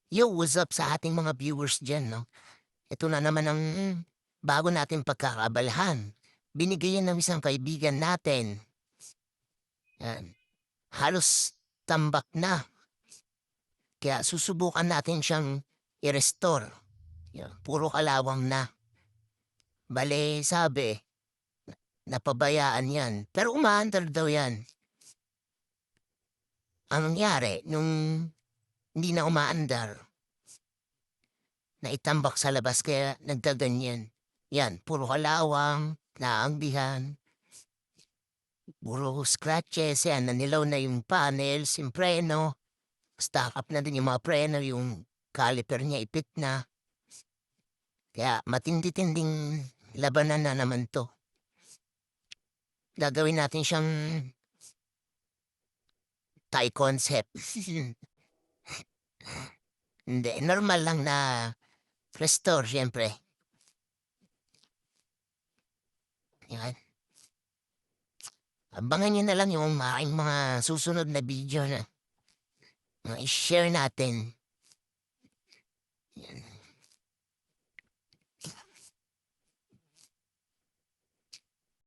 Yo, what's up sa ating mga viewers diyan 'no? Ito na naman ang bago nating pagkakaabalahan. Binigay yan ng isang kaibigan natin, yan. Halos tambak na, kaya susubukan natin siyang i-restore. Yan, puro kalawang na. Bale sabi, napabayaan yan, pero umaandar daw yan. Ang nangyari nung hindi na umaandar, naitambak sa labas kaya nagkaganyan. Yan, puro kalawang, naangbihan. Puro scratches, yan, nanilaw na yung panels, yung preno, stock up na din yung mga preno, yung caliper niya ipit na. Kaya matindi-tinding labanan na naman 'to. Gagawin natin siyang Thai concept. Hindi, normal lang na restore siyempre, yan. Abangan niyo na lang yung aking mga susunod na video na i-share natin.